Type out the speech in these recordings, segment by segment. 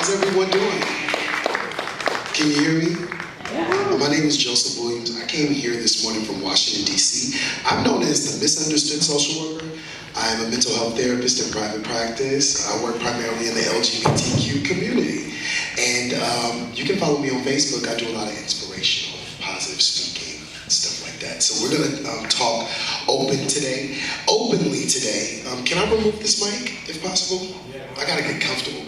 How's everyone doing? Can you hear me? My name is Joseph Williams. I came here this morning from Washington, D.C. I'm known as the misunderstood social worker. I am a mental health therapist in private practice. I work primarily in the LGBTQ community. And you can follow me on Facebook. I do a lot of inspirational, positive speaking, stuff like that. So we're gonna talk openly today. Can I remove this mic, if possible? I gotta get comfortable.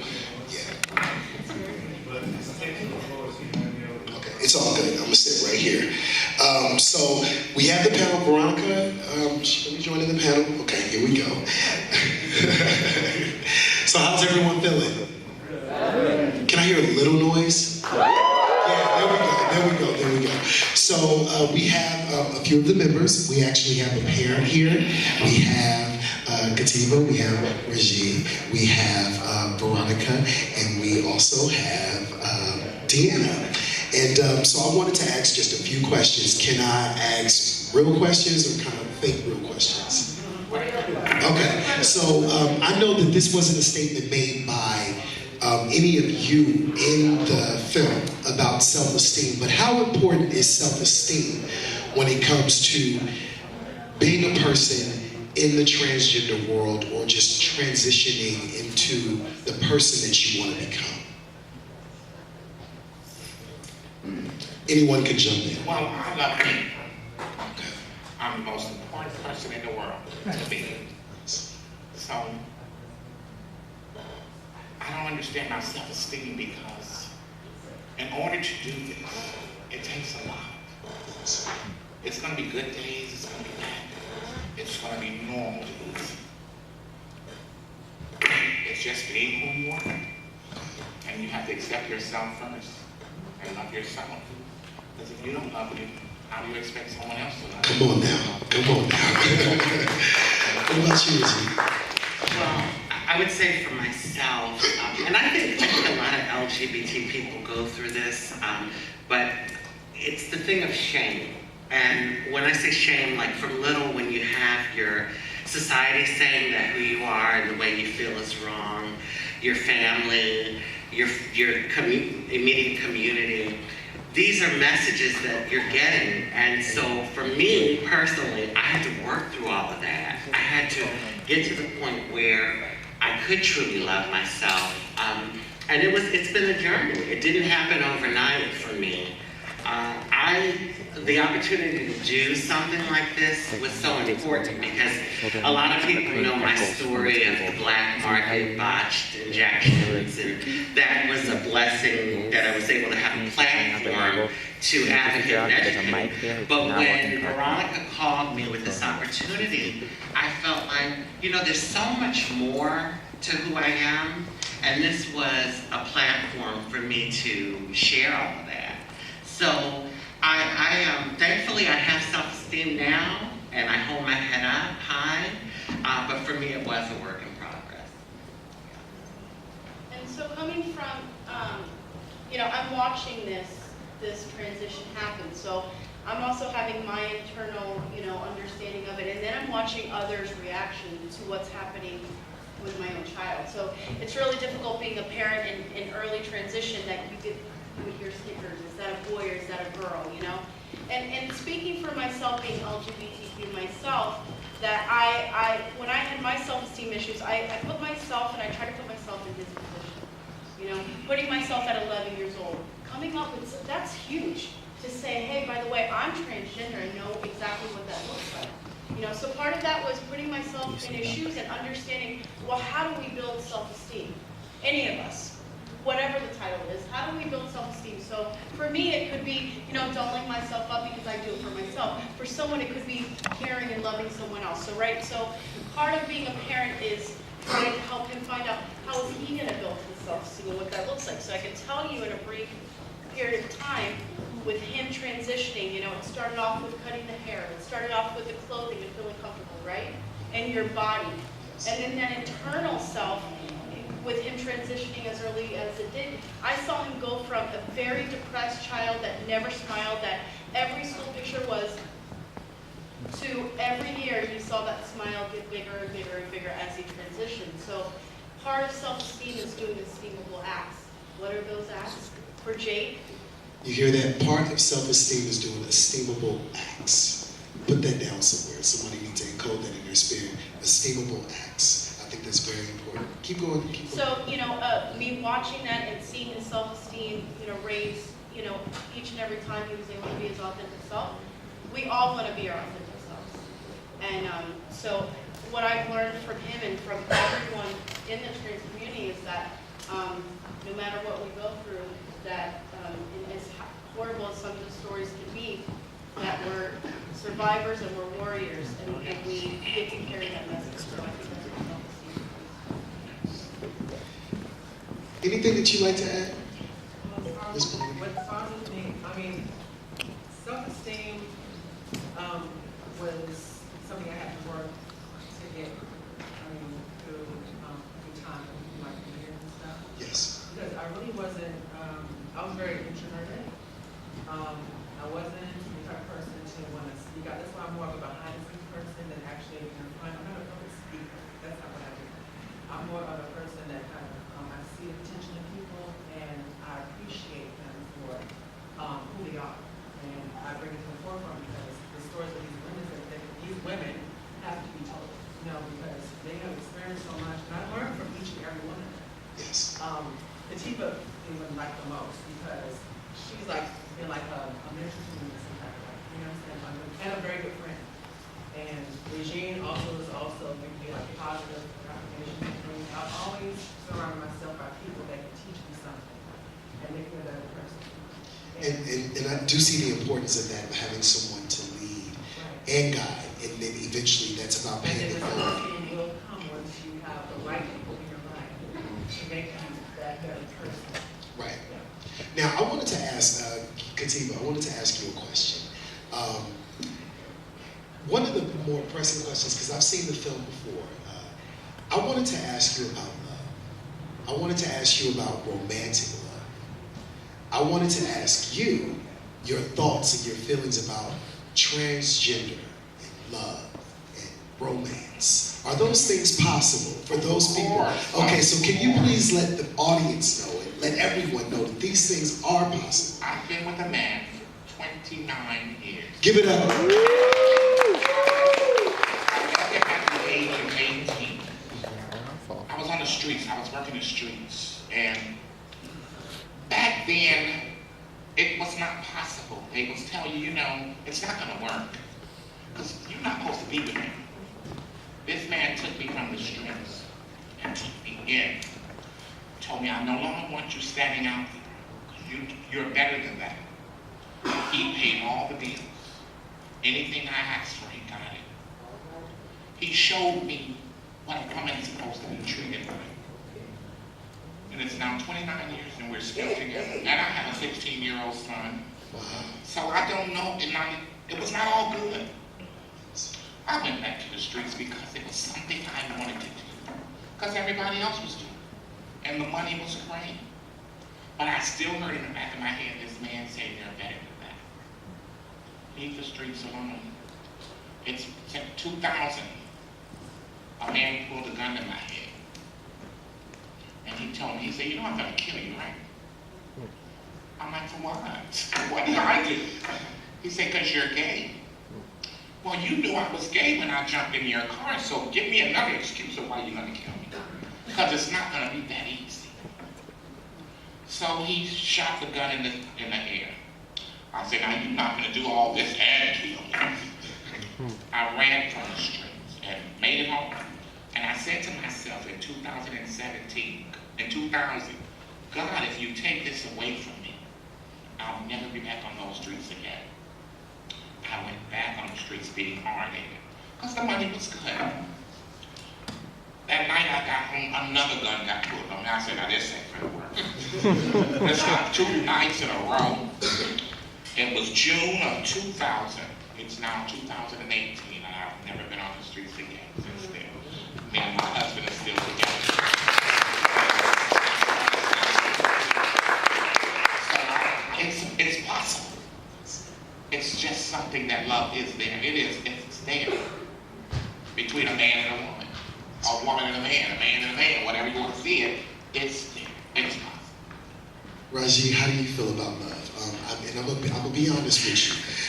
It's all good. I'm gonna sit right here. So we have the panel. Veronica, let me join in the panel. Okay, here we go. So how's everyone feeling? Can I hear a little noise? Yeah, there we go. So we have a few of the members. We actually have a parent here. We have Kativa, we have Regine, we have Veronica, and we also have Deanna. And so I wanted to ask just a few questions. Can I ask real questions or kind of fake real questions? Okay, so I know that this wasn't a statement made by any of you in the film about self-esteem, but how important is self-esteem when it comes to being a person in the transgender world or just transitioning into the person that you want to become? Anyone can jump in. Well, I love me. Okay. I'm the most important person in the world to me. So, I don't understand my self-esteem because in order to do this, it takes a lot. It's going to be good days, it's going to be bad days, it's going to be normal days. It's just being who you are. And you have to accept yourself first and love yourself. Because if you don't love you, how do you expect someone else to love you? Come on now. What about you, Regine? Well, I would say for myself, and I think a lot of LGBT people go through this, but it's the thing of shame. And when I say shame, like from little, when you have your society saying that who you are and the way you feel is wrong, your family, your immediate community, these are messages that you're getting. And so for me personally, I had to work through all of that. I had to get to the point where I could truly love myself. And it's been a journey. It didn't happen overnight for me. The opportunity to do something like this was so important because a lot of people know my story of the black market, botched injections, and that was a blessing that I was able to have a platform to advocate and educate. But when Veronica called me with this opportunity, I felt like, there's so much more to who I am, and this was a platform for me to share all of that. So thankfully I have self-esteem now, and I hold my head up high, but for me it was a work in progress. And so coming from, I'm watching this transition happen, so I'm also having my internal, understanding of it, and then I'm watching others' reaction to what's happening with my own child. So it's really difficult being a parent in early transition that you would hear stickers, is that a boy or is that a girl, And speaking for myself, being LGBTQ myself, that when I had my self-esteem issues, I put myself, and I try to put myself in his position, putting myself at 11 years old, coming up with, that's huge, to say, hey, by the way, I'm transgender and know exactly what that looks like. So part of that was putting myself in his shoes and understanding, well, how do we build self-esteem? Any of us. Whatever the title is, how do we build self-esteem? So for me, it could be, doubling myself up because I do it for myself. For someone, it could be caring and loving someone else. So part of being a parent is trying to help him find out how is he going to build his self-esteem and what that looks like. So I can tell you in a brief period of time, with him transitioning, it started off with cutting the hair. It started off with the clothing and feeling comfortable, right? And your body. And then that internal self, with him transitioning as early as it did, I saw him go from a very depressed child that never smiled, that every school picture was, to every year you saw that smile get bigger and bigger and bigger as he transitioned. So part of self-esteem is doing esteemable acts. What are those acts? For Jake, You hear that? Part of self-esteem is doing esteemable acts. Put that down somewhere. Somebody needs to encode that in your spirit. Esteemable acts. I think that's very important. Keep going, keep going. so, me watching that and seeing his self-esteem, raise, each and every time he was able to be his authentic self, we all want to be our authentic selves. And so what I've learned from him and from everyone in the trans community is that no matter what we go through, that and as horrible as some of the stories can be, that we're survivors and we're warriors, and we get to carry that message. So I think that's what self-esteem. Anything that you'd like to add? What bothers me, self-esteem was something I had to work to get, through time, through my career and stuff. Yes. Because I really wasn't, I was very introverted. I wasn't the type of person to want to speak out. That's why I'm more of a behind-the-scenes person than actually in front. I'm not a public speaker. That's not what I do. I'm more of a person that kind of, I see the potential in people and I appreciate them for who they are. And I bring it to the forefront because the stories of these women have to be told, because they have experienced so much. And I learned from each and every one of them. Yes. Katiba even like the most because she's like been like a mentor to me in some type of way, you know what I'm saying? And a very good friend. And Regine also is giving me like positive affirmation things. I've always surrounded myself by people that can teach me something and make me a better person. And I do see the importance of that, of having someone to lead and guide, and then eventually that's about paying it And then the forward. self-esteem will come once you have the right people in your life to make you that better person. Right. Now, I wanted to ask, Katiba, I wanted to ask you a question. One of the more pressing questions, because I've seen the film before, I wanted to ask you about love. I wanted to ask you about romantic love. I wanted to ask you your thoughts and your feelings about transgender and love and romance. Are those things possible for those people? Okay, so can you please let the audience know and let everyone know that these things are possible? I've been with a man for 29 years. Give it up. I met him at the age of 18. I was on the streets. I was working the streets. And back then, it was not possible. They was telling you, it's not going to work. Because you're not supposed to be with me. This man took me from the streets and took me in. Told me, I no longer want you standing out there. You're better than that. He paid all the bills. Anything I asked for, he got it. He showed me what a woman is supposed to be treated like. And it's now 29 years and we're still together. And I have a 16-year-old son. So I don't know, it was not all good. I went back to the streets because it was something I wanted to do. Because everybody else was doing it. And the money was great. But I still heard in the back of my head this man say they're better than that. Leave the streets alone. It's 2000. A man pulled a gun in my head. And he told me, he said, I'm going to kill you, right? I'm like, for what? What did I do? He said, because you're gay. Well, you knew I was gay when I jumped in your car, so give me another excuse of why you're going to kill me. Because it's not going to be that easy. So he shot the gun in the air. I said, now you're not going to do all this and kill me. I ran from the streets and made it home. And I said to myself in 2017, in 2000, God, if you take this away from me, I'll never be back on those streets again. I went back on the streets being hard-headed because the money was good. That night I got home, another gun got pulled on me. I said, now this ain't gonna work. This got 2 nights in a row. It was June of 2000. It's now 2018 and I've never been on the streets again since then. Me and my husband are still together. So it's possible. It's just something that love is there. It's there. Between a man and a woman and a man, whatever you want to see it, it's there. It's possible. Raji, how do you feel about love? And I'm gonna be honest with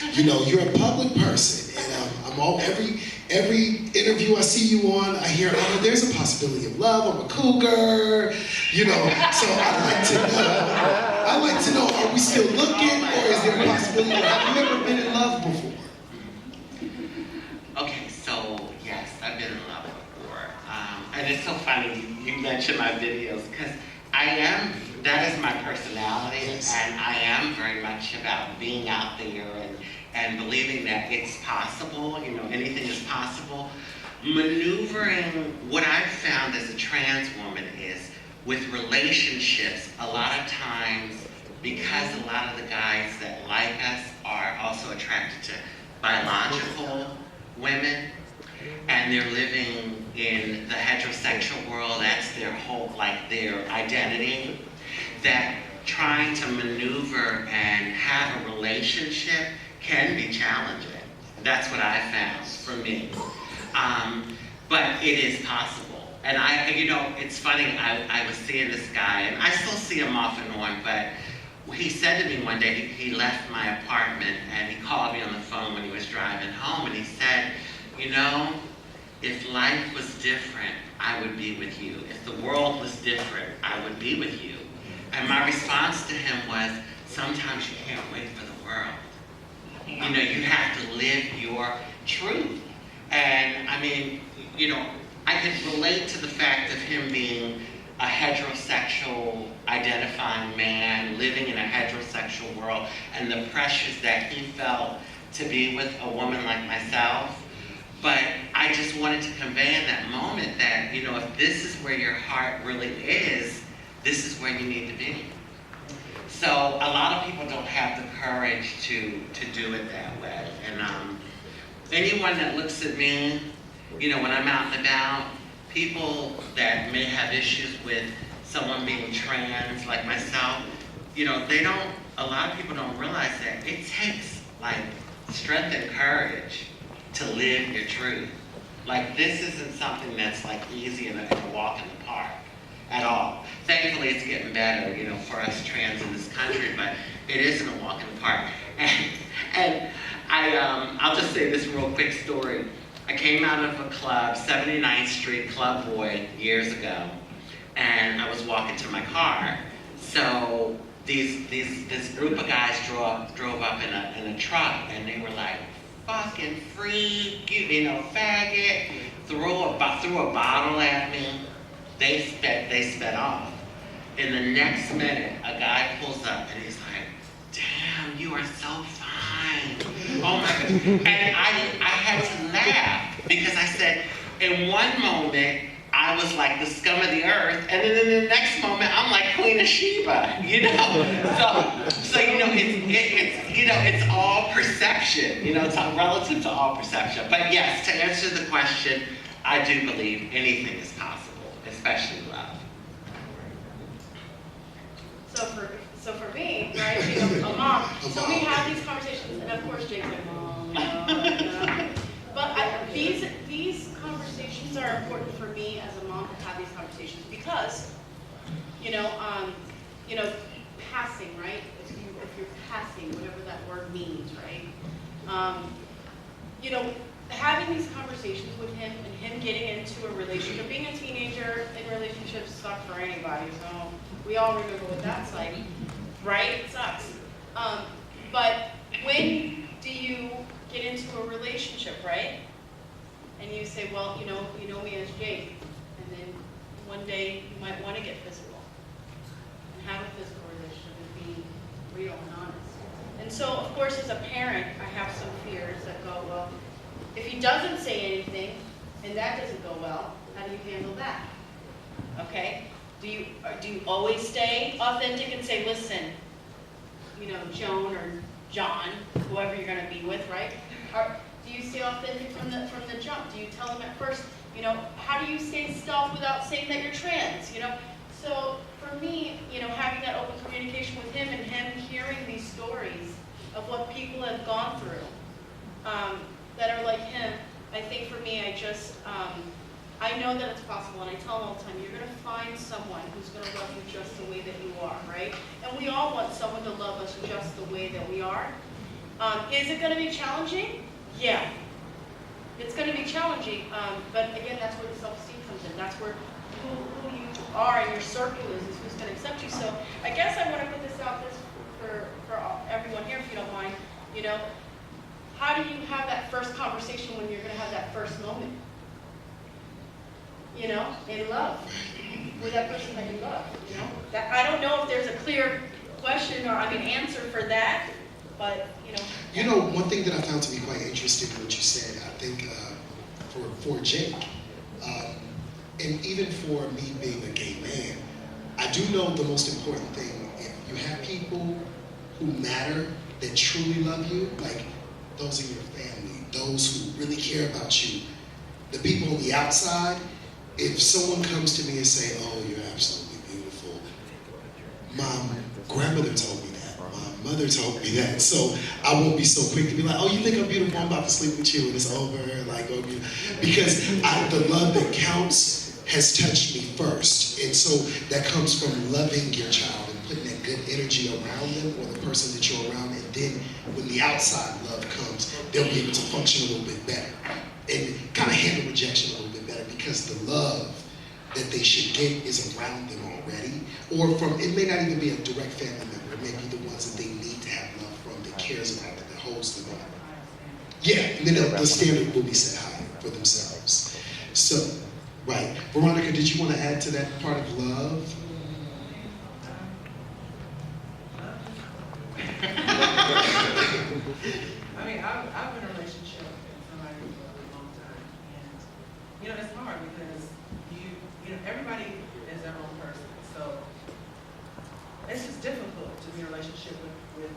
you. You know, you're a public person, and every interview I see you on, I hear, oh, there's a possibility of love. I'm a cougar, you know. So I'd like to know, are we still looking, or is there a possibility? Have you ever been in love before? Okay, so yes, I've been in love before. And it's so funny you mentioned my videos, because that is my personality, Yes. and I am very much about being out there and believing that it's possible, you know, anything is possible. Maneuvering, what I've found as a trans woman is, with relationships, a lot of times, because a lot of the guys that like us are also attracted to biological women, and they're living in the heterosexual world, that's their whole, like, their identity, that trying to maneuver and have a relationship can be challenging. That's what I found for me. But it is possible. And you know, it's funny, I was seeing this guy, and I still see him off and on, but he said to me one day, he left my apartment, and he called me on the phone when he was driving home, and he said, you know, if life was different, I would be with you. If the world was different, I would be with you. And my response to him was, sometimes you can't wait for the world. You know, you have to live your truth. And I mean, you know, I could relate to the fact of him being a heterosexual identifying man, living in a heterosexual world, and the pressures that he felt to be with a woman like myself. But I just wanted to convey in that moment that, you know, if this is where your heart really is, this is where you need to be. So a lot of people don't have the courage to do it that way. And anyone that looks at me, you know, when I'm out and about, people that may have issues with someone being trans like myself, you know, a lot of people don't realize that it takes, like, strength and courage to live your truth. Like, this isn't something that's, like, easy and a walk in the park at all. Thankfully, it's getting better, you know, for us trans in this country, but it isn't a walk in the park. And I'll just say this real quick story. I came out of a club, 79th Street Club Boy, years ago, and I was walking to my car. So this group of guys drove up in a truck, and they were like, fucking freak, you know, faggot, threw a bottle at me. They sped off. In the next minute, a guy pulls up and he's like, damn, you are so fine. Oh my God. And I had to laugh because I said, in one moment, I was like the scum of the earth, and then in the next moment, I'm like Queen of Sheba, you know? So you know, it's all perception, you know, it's all relative to all perception. But yes, to answer the question, I do believe anything is possible, especially love. So for me, right, being a mom, so we have these conversations, and of course Jake's like, Mom, no. But these conversations are important for me as a mom to have these conversations because, you know, passing, right? If you're passing, whatever that word means, right? You know, having these conversations with him and him getting into a relationship, being a teenager in relationships suck for anybody, so we all remember what that's like, right? It sucks. But when do you get into a relationship, right? And you say, well, you know me as Jake, and then one day you might want to get physical and have a physical relationship and be real and honest. And so, of course, as a parent, I have some fears that go, well, if he doesn't say anything and that doesn't go well, how do you handle that? Okay? Do you always stay authentic and say, listen, you know, Joan or John, whoever you're going to be with, right? Or do you stay authentic from the jump? Do you tell them at first, you know, how do you stay stealth without saying that you're trans, you know? So for me, you know, having that open communication with him and him hearing these stories of what people have gone through that are like him, I think for me, I just, I know that it's possible, and I tell them all the time, you're gonna find someone who's gonna love you just the way that you are, right? And we all want someone to love us just the way that we are. Is it gonna be challenging? Yeah. It's gonna be challenging, but again, that's where the self-esteem comes in. That's where who you are and your circle is who's gonna accept you. So I guess I wanna put this out for everyone here, if you don't mind, you know, how do you have that first conversation when you're gonna have that first moment? You know, in love, with that person that you love, you know? That, I don't know if there's a clear question or, answer for that, but, you know. You know, one thing that I found to be quite interesting in what you said, I think for Jake, and even for me being a gay man, I do know the most important thing, if you have people who matter, that truly love you, like those in your family, those who really care about you, the people on the outside, if someone comes to me and say, oh, you're absolutely beautiful, my grandmother told me that, my mother told me that, so I won't be so quick to be like, oh, you think I'm beautiful, I'm about to sleep with you, and it's over, like, oh, because the love that counts has touched me first, and so that comes from loving your child and putting that good energy around them or the person that you're around, and then when the outside love comes, they'll be able to function a little bit better and kind of handle rejection a little bit better, because the love that they should get is around them already, or from, it may not even be a direct family member, it may be the ones that they need to have love from, that cares about them, that holds them up. Yeah, and then the standard will be set high for themselves. So, right. Veronica, did you want to add to that part of love? I've been in a relationship with somebody for a really long time, and you know it's hard because you know everybody is their own person, so it's just difficult to be in a relationship with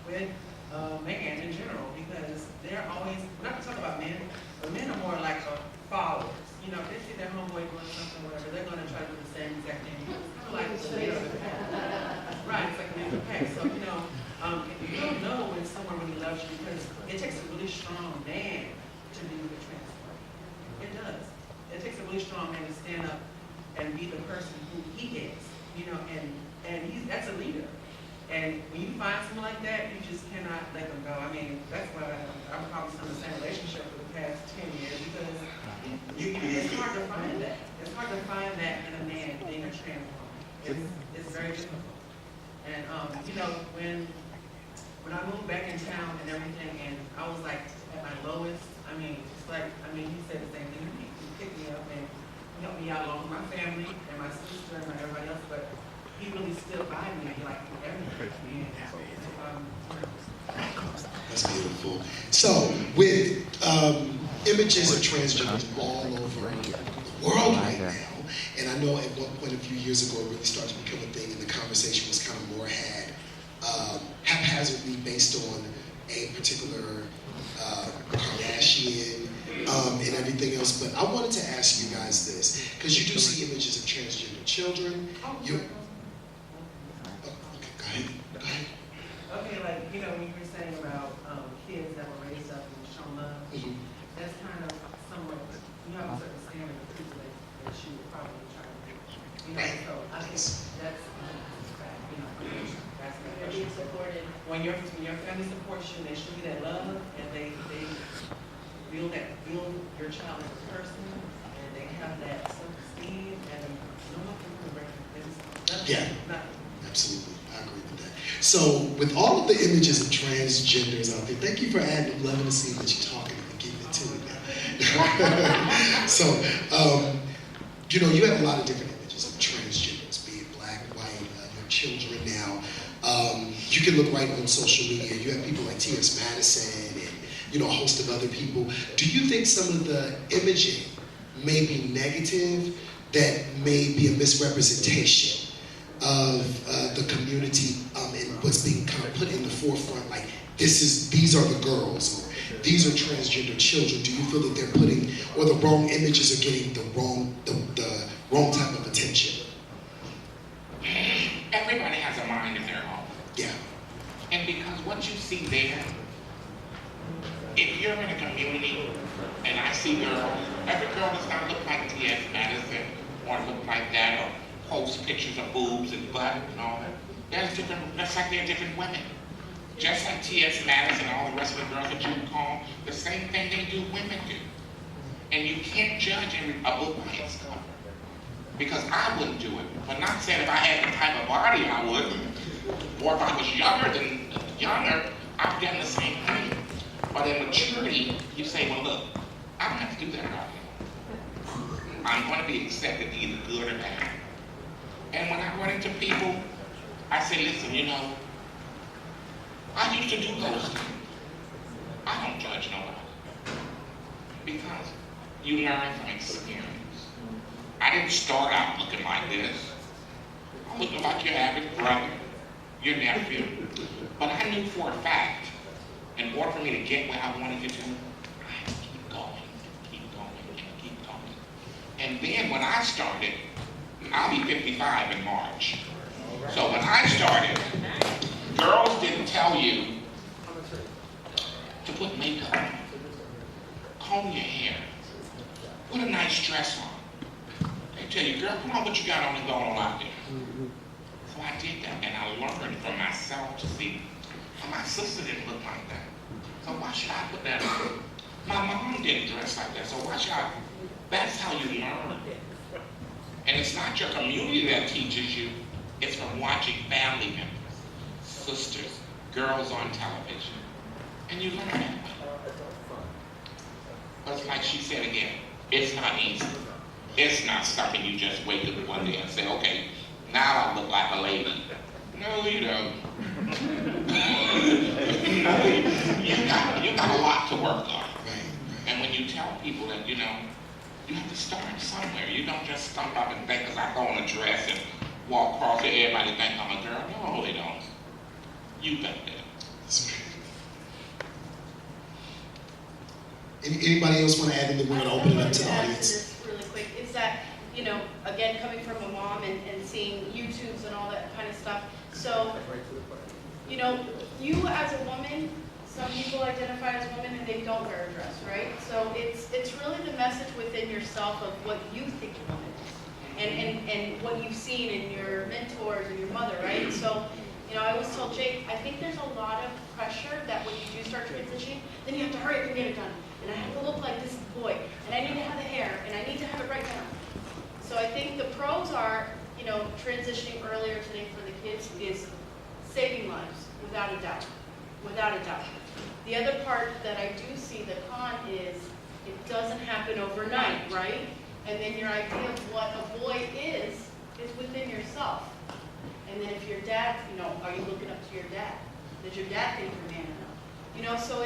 a man in general, because they're always, we're not talking about men, but men are more like followers. You know, if they see their homeboy doing something, whatever, they're going to try to do the same exact thing. It's kind of like the leader of the pack. Right, it's like a leader of the pack. So, you know, you don't know when someone really loves you, because it takes a really strong man to be the transport. It does. It takes a really strong man to stand up and be the person who he is, you know, and that's a leader. And when you find someone like that, you just cannot let them go. I mean, that's why I'm probably still in the same relationship for the past 10 years, because it's hard to find that. It's hard to find that in a man being a trans woman. It's very difficult. And you know, when I moved back in town and everything, and I was like at my lowest, it's like, he said the same thing to me. He picked me up and he helped me out along with my family and my sister and everybody else, but he really stood by me, like, everything. That's beautiful. So, with images of transgenders all over the world right now, and I know at one point a few years ago it really started to become a thing, and the conversation was kind of more had haphazardly based on a particular Kardashian and everything else. But I wanted to ask you guys this, because you do see images of transgender children. Okay, like, you know, when you were saying about kids that were raised up and shown love, that's kind of somewhat, you have a certain standard of people that you would probably try to do. You know, so I think that's you know, that's They're being supported. when your family supports you, they show you that love, and they build your child as a person, and they have that self-esteem, and no one can recognize. Yeah. Absolutely, I agree with that. So, with all of the images of transgenders out there, thank you for adding love and seeing that you're talking and getting into it now. So, you know, you have a lot of different images of transgenders, be it black, white, your children now. You can look right on social media. You have people like T.S. Madison and, you know, a host of other people. Do you think some of the imaging may be negative, that may be a misrepresentation of the community and what's being kind of put in the forefront, like these are the girls, or these are transgender children? Do you feel that they're putting, or the wrong images are getting the wrong type of attention? Everybody has a mind of their own. Yeah. And because what you see there, if you're in a community and I see girls. Every girl does not look like T.S. Madison or look like that or post pictures of boobs and butt and all that. There's different, that's like they're different women. Just like T.S. Madison and all the rest of the girls that you call, the same thing they do, women do. And you can't judge a book by its cover. Because I wouldn't do it. But not saying if I had the type of body I wouldn't. Or if I was younger, I've done the same thing. But in maturity, you say, well look, I don't have to do that right now. I'm going to be accepted either good or bad. And when I run into people, I say, listen, you know, I used to do those things. I don't judge nobody. Because you learn from experience. I didn't start out looking like this. I looked like your average brother, your nephew. But I knew for a fact, in order for me to get where I wanted to do, I had to keep going, and keep going. And then when I started, I'll be 55 in March. So when I started, girls didn't tell you to put makeup on, comb your hair, put a nice dress on. They tell you, girl, put on what you got on and go on out there. So I did that, and I learned from myself to see, well, my sister didn't look like that. So why should I put that on? My mom didn't dress like that, so why should I? That's how you learn. And it's not your community that teaches you, it's from watching family members, sisters, girls on television. And you learn that way. But it's like she said again, it's not easy. It's not something you just wake up one day and say, okay, now I look like a lady. No, you don't. you got a lot to work on. And when you tell people that, you know, you have to start somewhere. You don't just stump up and think, because I throw on a dress and walk across it, everybody think I'm a girl. No, they don't. You got that. Anybody else want to add anything? We're going to open it up to the audience. This really quick is that, you know, again, coming from a mom and seeing YouTubes and all that kind of stuff. So, you know, you as a woman, some people identify as women and they don't wear a dress, right? So it's really the message within yourself of what you think a woman is, and what you've seen in your mentors and your mother, right? So, you know, I always tell Jake, I think there's a lot of pressure that when you do start transitioning, then you have to hurry up and get it done. And I have to look like this boy, and I need to have the hair, and I need to have it right now. So I think the pros are, you know, transitioning earlier today for the kids is saving lives, without a doubt, without a doubt. The other part that I do see the con is it doesn't happen overnight, right? And then your idea of what a boy is within yourself. And then if your dad, you know, are you looking up to your dad? Does your dad think you're man enough? You know, so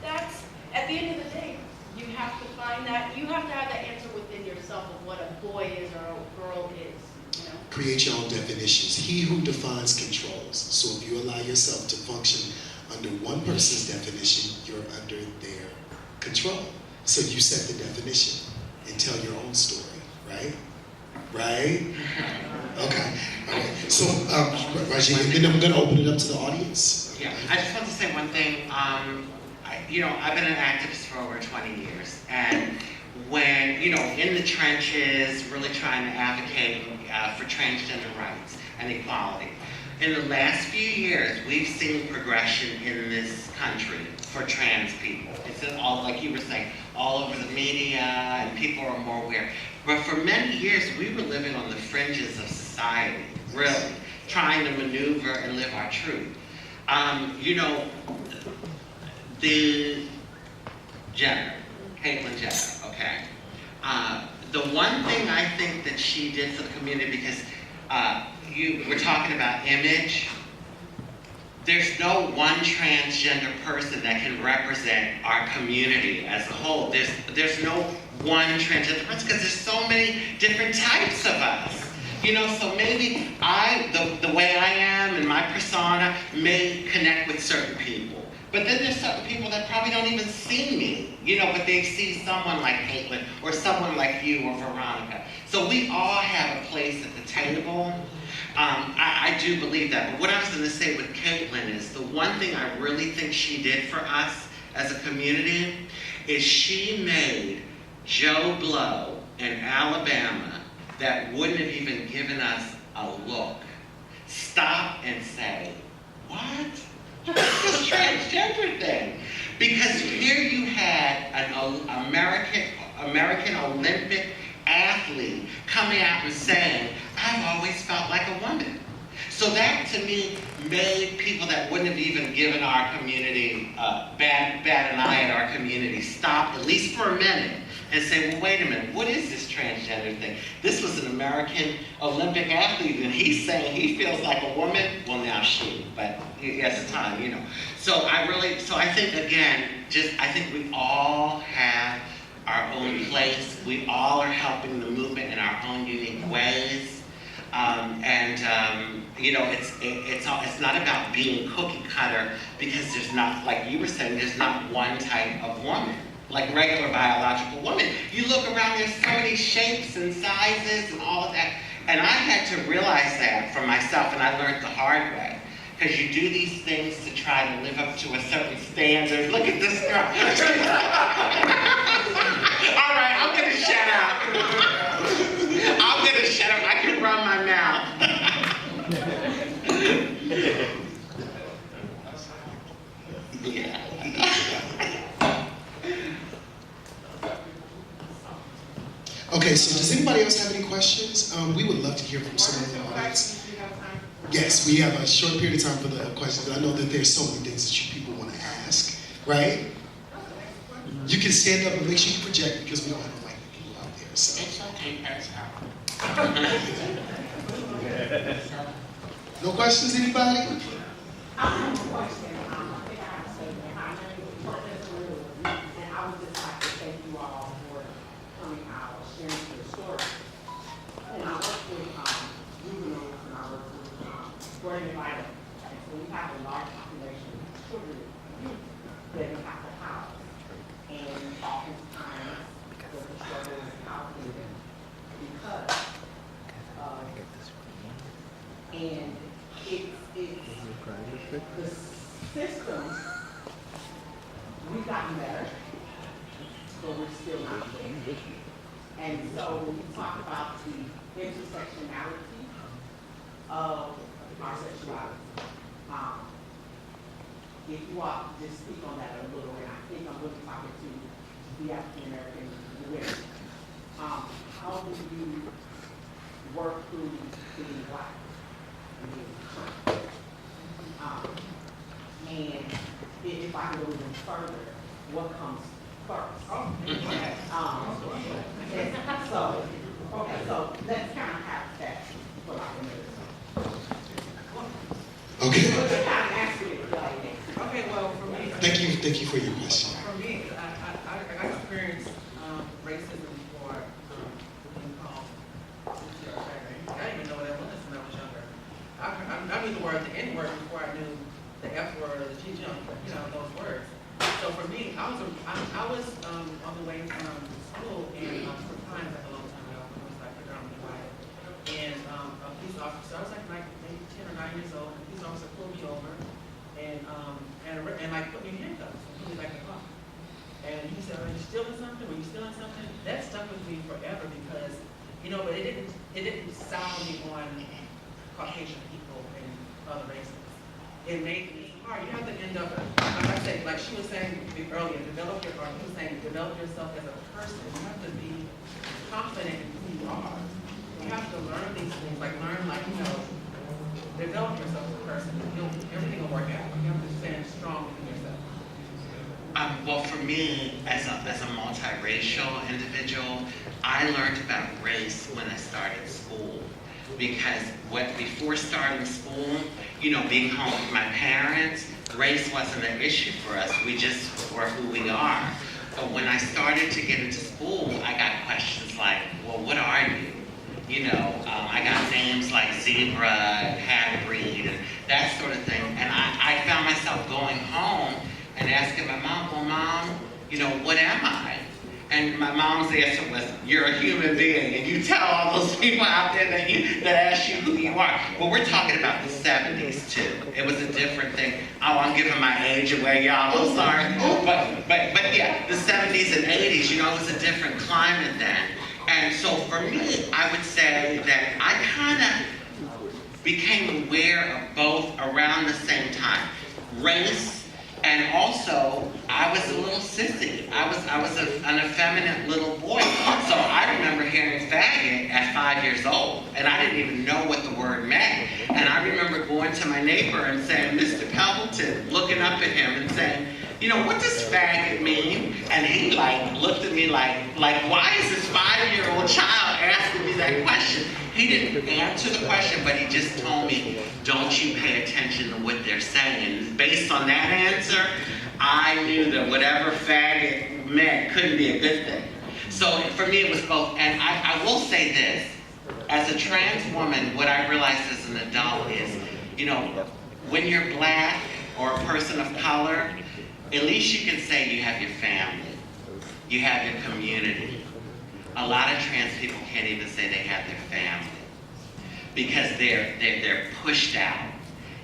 that's, at the end of the day, you have to find that, you have to have that answer within yourself of what a boy is or a girl is, you know? Create your own definitions. He who defines controls. So if you allow yourself to function under one person's definition, you're under their control. So you set the definition and tell your own story, right? Right? Okay. All right. So, Raji, and then I'm going to open it up to the audience. Yeah, I just want to say one thing. You know, I've been an activist for over 20 years, and when, you know, in the trenches, really trying to advocate for transgender rights and equality. In the last few years, we've seen progression in this country for trans people. It's all, like you were saying, all over the media, and people are more aware. But for many years, we were living on the fringes of society, really, trying to maneuver and live our truth. You know, the Jenner, Caitlyn Jenner, okay? The one thing I think that she did for the community, because you were talking about image, there's no one transgender person that can represent our community as a whole. There's no one transgender person because there's so many different types of us. You know, so maybe the way I am and my persona may connect with certain people. But then there's certain people that probably don't even see me, you know, but they see someone like Caitlyn or someone like you or Veronica. So we all have a place at the table. I do believe that. But what I was going to say with Caitlyn is the one thing I really think she did for us as a community is she made Joe Blow in Alabama that wouldn't have even given us a look stop and say, what? What's this transgender thing? Because here you had an American Olympic athlete coming out and saying, I've always felt like a woman. So that to me made people that wouldn't have even given our community, bat an eye at our community, stop at least for a minute and say, well, wait a minute, what is this transgender thing? This was an American Olympic athlete and he's saying he feels like a woman. Well, now she, but yes, it's time, you know. So I think again, I think we all have our own place. We all are helping the movement in our own unique ways. You know, it's not about being cookie cutter because there's not, like you were saying, there's not one type of woman, like regular biological woman. You look around, there's so many shapes and sizes and all of that. And I had to realize that for myself, and I learned the hard way. Because you do these things to try to live up to a certain standard. Look at this girl. All right, I'm gonna shut up. I'm gonna shut up. I can run my mouth. Yeah. Okay, so does anybody else have any questions? We would love to hear from some of the audience. Yes, we have a short period of time for the questions. I know that there's so many things that you people want to ask, right? You can stand up and make sure you project because we don't have a mic people out there. So. It's okay, pass out. No questions, anybody? I have a question. I think I have to say that I know you work as a little, and I would just like to thank you all for coming out, sharing your story. And I work with juveniles, and I work with enlighten. And so we have a large population of children that we have to house. And oftentimes, the struggle is housing because and the system, we've gotten better, but we're still not there. And so when you talk about the intersectionality of our sexuality, if you all just speak on that a little, and I think I'm really talking to the African American women, how do you work through being black? And if I can go even further, what comes first? So let's kind of have that for like a minute. Okay. Okay, well, for me. Thank you for your question. For me, I experienced racism before being called. I didn't even know what that was when I was younger. I knew the word, the N word before I knew the F word or the G jump, you know, those words. So for me, I was on the way from school, and for times like a long time ago, when I was like predominantly white, and a police officer, I was like maybe 10 or 9 years old, and a police officer pulled me over, and like put me in handcuffs, and put me back in the car. And he said, "Are you stealing something? Were you stealing something?" That stuck with me forever because, you know, but it didn't sound me on Caucasian people and other races. It made me hard. You have to end up, like I said, like she was saying earlier, develop yourself as a person. You have to be confident in who you are. You have to learn these things, like develop yourself as a person. Everything will work out. You have to stand strong within yourself. Well, for me, as a multiracial individual, I learned about race when I started school. Because before starting school, you know, being home with my parents, race wasn't an issue for us. We just were who we are. But when I started to get into school, I got questions like, well, what are you? You know, I got names like Zebra, Half-Breed, and that sort of thing. And I found myself going home and asking my mom, well, Mom, you know, what am I? And my mom's answer was, you're a human being, and you tell all those people out there that ask you who you are. But we're talking about the 70s too. It was a different thing. Oh, I'm giving my age away, y'all, I'm sorry. But yeah, the 70s and 80s, you know, it was a different climate then. And so for me, I would say that I kind of became aware of both around the same time. Race, and also, I was a little sissy. I was an effeminate little boy. So I remember hearing faggot at 5 years old, and I didn't even know what the word meant. And I remember going to my neighbor and saying, Mr. Pelton, looking up at him and saying, you know, what does faggot mean? And he looked at me like why is this 5-year-old child asking me that question? He didn't answer the question, but he just told me, don't you pay attention to what they're saying. Based on that answer, I knew that whatever faggot meant couldn't be a good thing. So for me, it was both. And I will say this, as a trans woman, what I realized as an adult is, you know, when you're black or a person of color, at least you can say you have your family, you have your community. A lot of trans people can't even say they have their family because they're pushed out.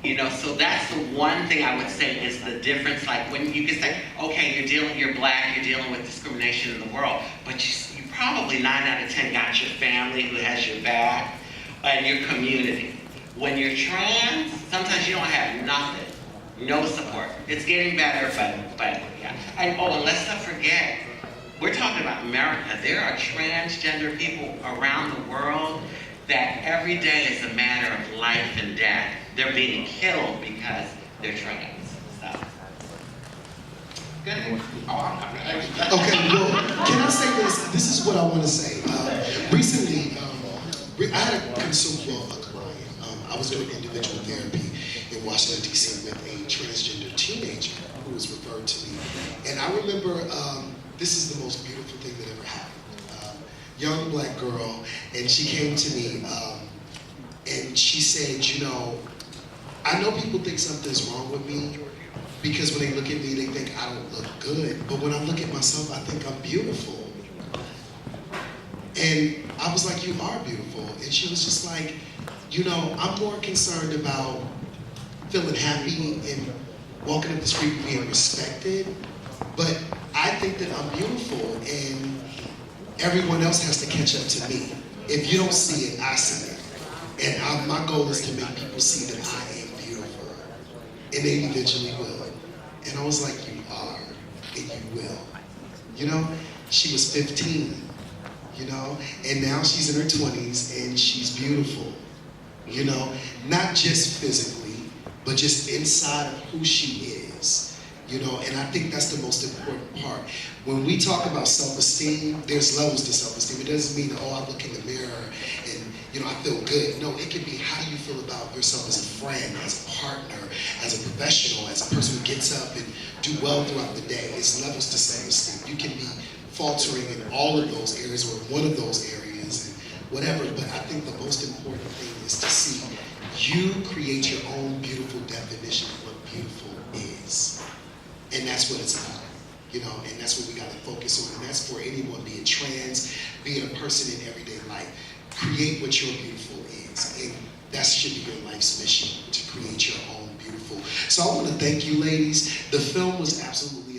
You know, so that's the one thing I would say is the difference. Like when you can say, okay, you're black, you're dealing with discrimination in the world, but you probably 9 out of 10 got your family who has your back and your community. When you're trans, sometimes you don't have nothing. No support. It's getting better, but yeah. And let's not forget, we're talking about America. There are transgender people around the world that every day is a matter of life and death. They're being killed because they're trans. So, good. Okay, well, can I say this? This is what I want to say. Recently, I had a client. I was doing individual therapy in Washington, D.C. with a transgender teenager who was referred to me. And I remember this is the most beautiful thing that ever happened. Young black girl, and she came to me and she said, you know, I know people think something's wrong with me because when they look at me, they think I don't look good. But when I look at myself, I think I'm beautiful. And I was like, you are beautiful. And she was just like, you know, I'm more concerned about feeling happy and walking up the street and being respected. But I think that I'm beautiful and everyone else has to catch up to me. If you don't see it, I see it. And my goal is to make people see that I am beautiful. And they eventually will. And I was like, you are, and you will. You know, she was 15, you know, and now she's in her 20s and she's beautiful. You know, not just physically, but just inside of who she is. You know, and I think that's the most important part. When we talk about self-esteem, there's levels to self-esteem. It doesn't mean, oh, I look in the mirror and, you know, I feel good. No, it can be how do you feel about yourself as a friend, as a partner, as a professional, as a person who gets up and do well throughout the day. It's levels to self-esteem. You can be faltering in all of those areas or one of those areas and whatever, but I think the most important thing is to see you create your own beautiful definition of what beautiful is. And that's what it's about, you know, and that's what we got to focus on. And that's for anyone, be it trans, being a person in everyday life. Create what your beautiful is. And that should be your life's mission, to create your own beautiful. So I want to thank you, ladies. The film was absolutely